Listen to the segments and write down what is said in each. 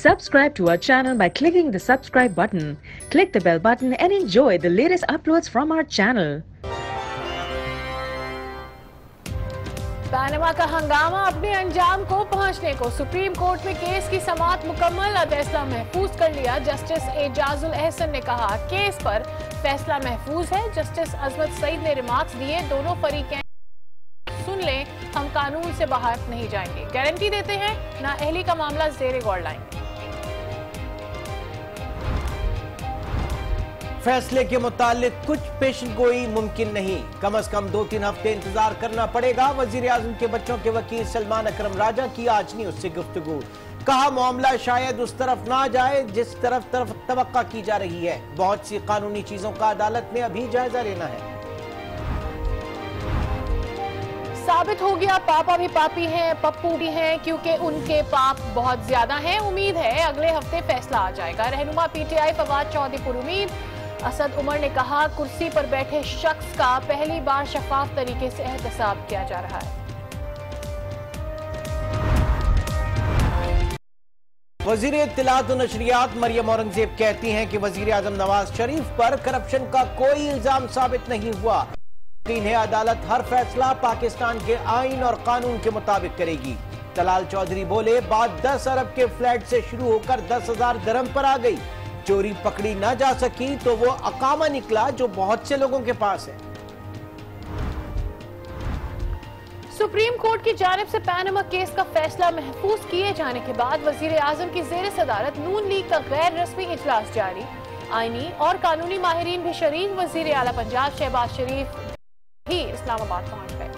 Subscribe to our channel by clicking the subscribe button. Click the bell button and enjoy the latest uploads from our channel. Panama का हंगामा अपने अंजाम को पहुंचने को supreme court में केस की समाअत मुकम्मल, फैसला महफूज कर लिया। जस्टिस एजाजुल अहसन ने कहा केस पर फैसला महफूज है। जस्टिस अजमत सईद ने रिमार्क्स दिए, दोनों फरीकें सुन लें, हम कानून से बाहर नहीं जाएंगे, गारंटी देते हैं नाअहली का मामला ज़ेरे गौर लाएंगे। फैसले के मुतालिक कुछ पेशगोई मुमकिन नहीं, कम से कम 2-3 हफ्ते इंतजार करना पड़ेगा। वजीर आजम के बच्चों के वकील सलमान अकरम राजा की आज नहीं उससे गुफ्तगू, कहा मामला शायद उस तरफ ना जाए जिस तरफ तवक्का की जा रही है। बहुत सी कानूनी चीजों का अदालत ने अभी जायजा लेना है। साबित हो गया पापा भी पापी हैं, पप्पू भी हैं, क्योंकि उनके पाप बहुत ज्यादा हैं। उम्मीद है अगले हफ्ते फैसला आ जाएगा। रहनुमा पीटीआई फवाद चौधरी पर उम्मीद। असद उमर ने कहा कुर्सी पर बैठे शख्स का पहली बार शफाफ तरीके से एहतसाब किया जा रहा है। वजीर इत्तलात और नशरियात मरियम औरंगजेब कहती हैं कि वजीर आजम नवाज शरीफ पर करप्शन का कोई इल्जाम साबित नहीं हुआ। इन्हें अदालत हर फैसला पाकिस्तान के आइन और कानून के मुताबिक करेगी। तलाल चौधरी बोले बात 10 अरब के फ्लैट से शुरू होकर 10,000 दरम पर आ गई। चोरी पकड़ी ना जा सकी तो वो अकामा निकला जो बहुत से लोगों के पास है। सुप्रीम कोर्ट की जानिब से पनामा केस का फैसला महफूज किए जाने के बाद वजीर आजम की जेर सदारत नून लीग का गैर रस्मी इजलास जारी। आईनी और कानूनी माहिरीन भी शरीक। वजीर आला पंजाब शहबाज शरीफ भी इस्लामाबाद पहुंच गए।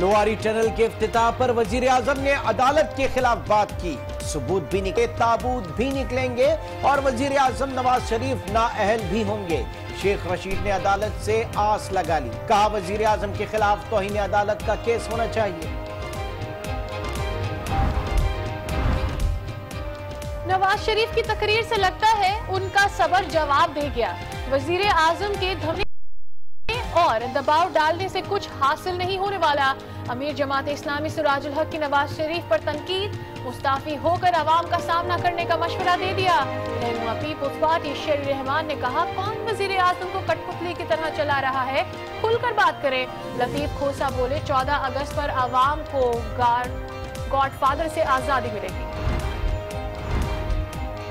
लोहारी टनल के इफ्तिताह पर वजीर आजम ने अदालत के खिलाफ बात की। सबूत भी निकले, ताबूत भी निकलेंगे और वजीर आजम नवाज शरीफ नाअहल भी होंगे। शेख रशीद ने अदालत से आस लगा ली, कहा वजीर आजम के खिलाफ तौहीन अदालत का केस होना चाहिए। नवाज शरीफ की तकरीर से लगता है उनका सबर जवाब दे गया। वजीर आजम के धमकी और दबाव डालने से कुछ हासिल नहीं होने वाला। अमीर जमात इस्लामी सिराजुल हक की नवाज शरीफ पर तनकीद, मुस्ताफी होकर अवाम का सामना करने का मशवरा दे दिया। रहनुमा पीपुल्स पार्टी शेर रहमान ने कहा कौन वजीर आजम को कठपुतली की तरह चला रहा है, खुलकर बात करें। लतीफ खोसा बोले 14 अगस्त पर अवाम को गॉडफादर से आजादी मिलेगी।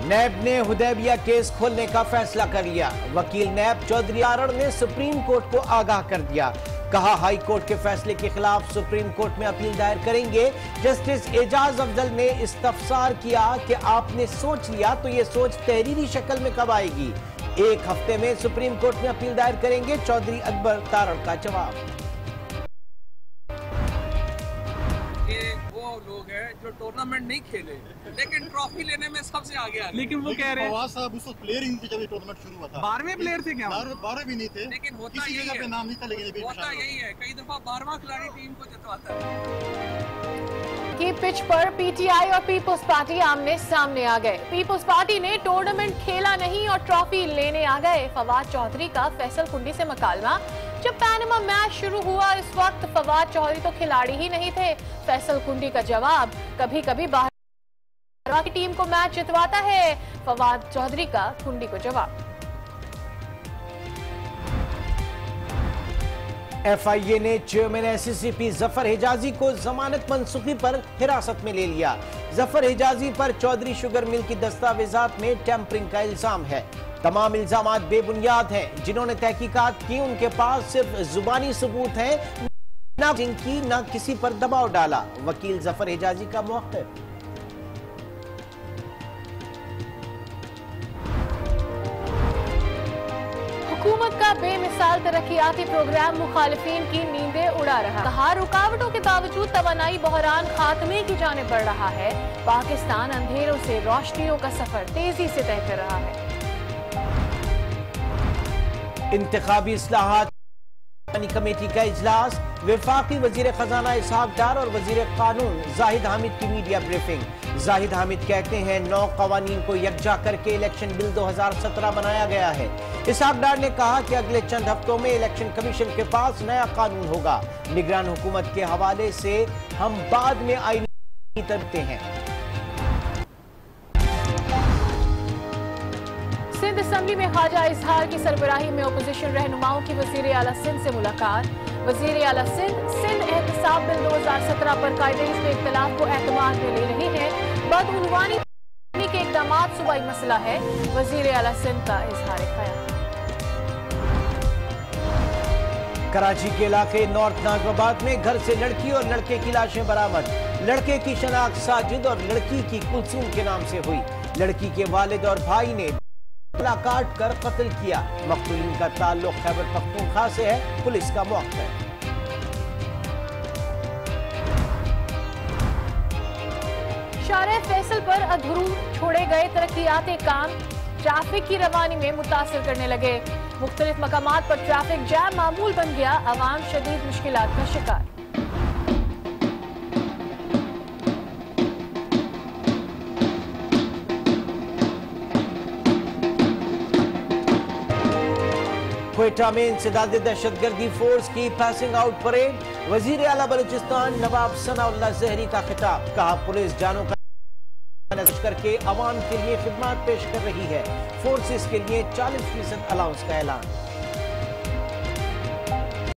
नैब ने हुदैबिया केस खोलने का फैसला कर लिया। वकील नैब चौधरी आरड़ ने सुप्रीम कोर्ट को आगाह कर दिया, कहा हाई कोर्ट के फैसले के खिलाफ सुप्रीम कोर्ट में अपील दायर करेंगे। जस्टिस एजाज अफजल ने इस्तफसार किया कि आपने सोच लिया तो ये सोच तहरीरी शक्ल में कब आएगी। 1 हफ्ते में सुप्रीम कोर्ट में अपील दायर करेंगे। चौधरी अकबर तारड़ का जवाब, लोग हैं जो टूर्नामेंट नहीं खेले लेकिन ट्रॉफी लेने में सबसे आगे आ। लेकिन वो कह रहे हैं फवाद साहब उस वक्त प्लेयर ही नहीं थे जब ये टूर्नामेंट शुरू हुआ था। 12वें प्लेयर थे क्या? 12 भी नहीं थे, लेकिन होता किसी जगह पे नाम नहीं था, लेकिन होता यही है कई दफा 12वां खिलाड़ी टीम को जितवाता है। की पिच पर पीटीआई और पीपुल्स पार्टी आमने सामने आ गए। पीपुल्स पार्टी ने टूर्नामेंट खेला नहीं और ट्रॉफी लेने आ गए। फवाद चौधरी का फैसल कुंडी से मुकालमा। जब पनामा मैच शुरू हुआ इस वक्त फवाद चौधरी तो खिलाड़ी ही नहीं थे। फैसल कुंडी का जवाब, कभी कभी बाहर की टीम को मैच जितवाता है। फवाद चौधरी का कुंडी को जवाब। FIA ने चेयरमैन SCCP जफर हिजाजी को जमानत मनसूखी पर हिरासत में ले लिया। जफर हिजाजी पर चौधरी शुगर मिल की दस्तावेजात में टैंपरिंग का इल्जाम है। तमाम इल्जामात बेबुनियाद हैं। जिन्होंने तहकीकात की उनके पास सिर्फ जुबानी सबूत हैं, ना जिनकी ना किसी पर दबाव डाला। वकील जफर हिजाजी का मौक़िफ़, हुकूमत का बेमिसाल तरक्याती प्रोग्राम मुखालिफिन की नींदें उड़ा रहा। कहा रुकावटों के बावजूद तवानाई बहरान खात्मे की जानिब बढ़ रहा है। पाकिस्तान अंधेरों से रोशनियों का सफर तेजी से तय कर रहा है। इंतखाबी इस्लाहात कमेटी का इजलास, वफाकी वजीर खजाना इसहाक डार और वजीर कानून जाहिद हामिद की मीडिया ब्रीफिंग। जाहिद हामिद कहते हैं 9 कवानीन को यकजा करके इलेक्शन बिल 2017 बनाया गया है। इसहाक डार ने कहा कि अगले चंद हफ्तों में इलेक्शन कमीशन के पास नया कानून होगा। निगरान हुकूमत के हवाले से हम बाद में आईनी तरते हैं। सिंध असेंबली में ख्वाजा इजहार की सरबराही में ओपोजिशन रहनुमाओं की वजीर आला सिंध से मुलाकात। वजीर आला सिंध एहतसाब बिल 2017 पर कायदे के इख्तिलाफ को एतमाद में ले रही है। बदउनवानी के इकदाम सूबाई मसला है। वजीर आला सिंध का इजहार ख्याल। कराची के इलाके नॉर्थ नाजमाबाद में घर से लड़की और लड़के की लाशें बरामद। लड़के की शनाख्त साजिद और लड़की की कुलसूम के नाम से हुई। लड़की के वालिद और भाई ने गला काट कर कत्ल किया। मकतूलिन का ताल्लुक खैबर पख्तूनख्वा से है। पुलिस का मौका है। शारे फैसल पर अधूरे छोड़े गए तरक्कियाती काम ट्रैफिक की रवानी में मुतासिर करने लगे। मुख्तलिफ मकामात पर ट्रैफिक जैम मामूल बन गया। अवाम शदीद मुश्किलात का शिकार। क्वेटा में इंसदाद दहशतगर्दी फोर्स की पासिंग आउट परेड। वजीर आला बलूचिस्तान नवाब सनाउल्लाह जहरी का खिताब। कहा पुलिस जानों का करके अवाम के लिए खिदमत पेश कर रही है। फोर्सेस के लिए 40% अलाउंस का ऐलान।